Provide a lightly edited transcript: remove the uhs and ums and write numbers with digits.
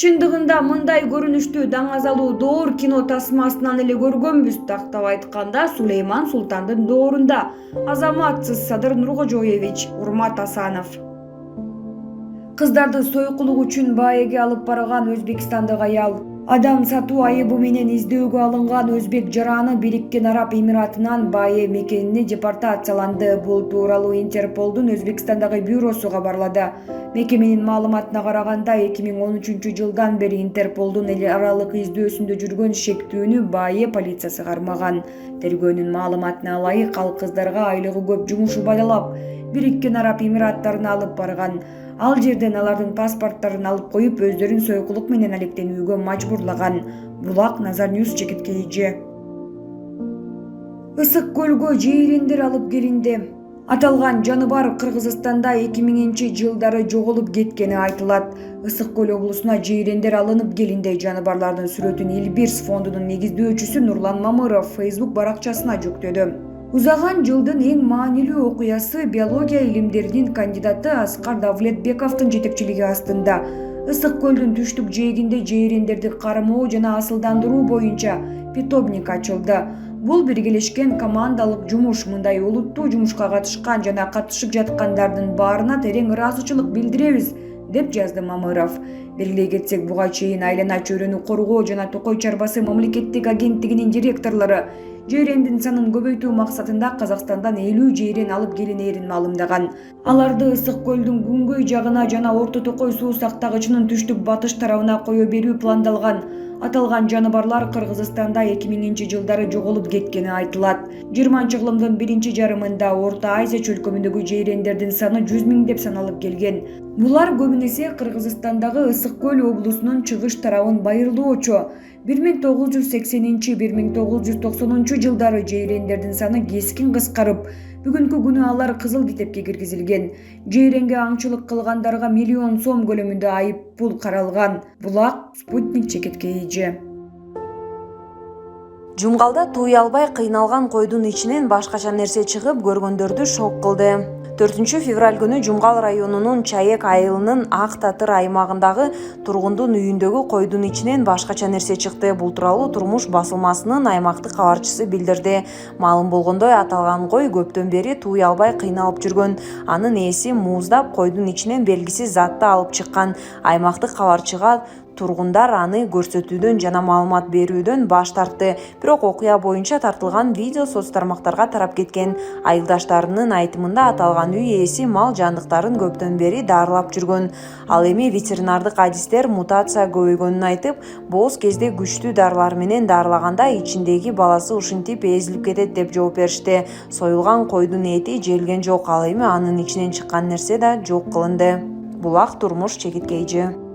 Чындыгында мындай көрүнүштү даңазалуу доор кино тасмасынан эле көргөнбүз. Тактап айтканда Сулейман Султандын доорунда. Азаматсыз Садыр Нуркожоевич, Урмат Асанов. Кыздарды сойкулук үчүн баеге алып барган өзбекстандык аял. Адам сатуу айыбы менен издөөгө алынган өзбек жараны Бириккен Араб Эмиратынан бае мекенине депортацияланды. Бул тууралуу Интерполдун Өзбекстандагы бюросу кабарлады. Мекеменин маалыматына караганда 2013 жылдан бери Интерполдун эл аралык издөөсүндө жүргөн шектүүнү бае полициясы кармаган. Тергөөнүн маалыматына ылайык, ал кыздарга айлыгы көп жумуш убадалап Бириккен Араб Эмираттарына алып барган. Ал жерден алардын паспортторун алып коюп, өздөрүн сойкулук менен алектенүүгө мажбурлаган. Булак Назар Ньюс чекиткейи. Ысык көлгө жейрендер алып келинди. Аталган жаныбар Кыргызстанда 2000 жылдары жоголуп кеткени айтылат. Ысык көл облусуна жейрендер алынып келинди. Жаныбарлардын сүрөтүн Илбирс фондунун негиздөөчүсү Нурлан Мамыров Facebook баракчасына жүктөдү. Узаган жылдын эң маанилүү окуясы биология илимдеринин кандидаты Аскар Давлетбековдун жетекчилиги астында Ысык көлдүн түштүк жээгинде жейрендерди кармоо жана асылдандыруу боюнча питомник ачылды. Бул биргелешкен командалык жумуш. Мындай олуттуу жумушка катышкан жана катышып жаткандардын баарына терең ыраазычылык билдиребиз, деп жазды Мамыров. Белгилей кетсек, буга чейин Айлана чөйрөнү коргоо жана Токой чарбасы мамлекеттик агенттигинин директорлору жейрендин санын көбөйтүү максатында Казакстандан 50 жейрен алып келинерин маалымдаган. Аларды Ысык көлдүн күнгөй жагына жана Орто Токой суу сактагычынын түштүк батыш тарабына кое берүү пландалган. Аталган жаныбарлар Кыргызстанда 2000 жылдары жоголуп кеткени айтылат. 20-кылымдын биринчи жарымында Орто Азия чөлкөмүндөгү жейрендердин саны 100 000 деп саналып келген. Булар көбүнесе Кыргызстандагы Ысык көл облусунун чыгыш тарабын байырлоочу. 1980-1990 жылдары жейрендердин саны кескин кыскарып, бүгүнкү күнү алар кызыл китепке киргизилген. Жейренге аңчылык кылгандарга $1 миллион көлөмүндө айып пул каралган. Булак Спутник чекиткейи. Жумгалда туй албай кыйналган койдун ичинен башкача нерсе чыгып, көргөндөрдү шок кылды. 4 февраль күнү Жумгал районунун Чаек айылынын Ак Татыр аймагындагы тургундун үйүндөгү койдун ичинен башкача нерсе чыкты. Бул тууралуу Турмуш басылмасынын аймактык кабарчысы билдирди. Маалым болгондой, аталган кой көптөн бери туй албай кыйналып жүргөн. Анын ээси мууздап койдун ичинен белгисиз затты алып чыккан. Аймактык кабарчыга тургундар аны көрсөтүүдөн жана маалымат берүүдөн баш тартты. Бирок окуя боюнча тартылган видео соц тармактарга тарап кеткен. Айылдаштарынын айтымында аталган үй ээси мал жандыктарын көптөн бери даарылап жүргөн. Ал эми ветеринардык адистер мутация көбөйгөнүн айтып, бооз кезде күчтүү дарылар менен дарылаганда ичиндеги баласы ушинтип эзилип кетет деп жооп беришти. Союлган койдун эти желген жок, ал эми анын ичинен чыккан нерсе да жок кылынды. Булак Турмуш чекиткейи.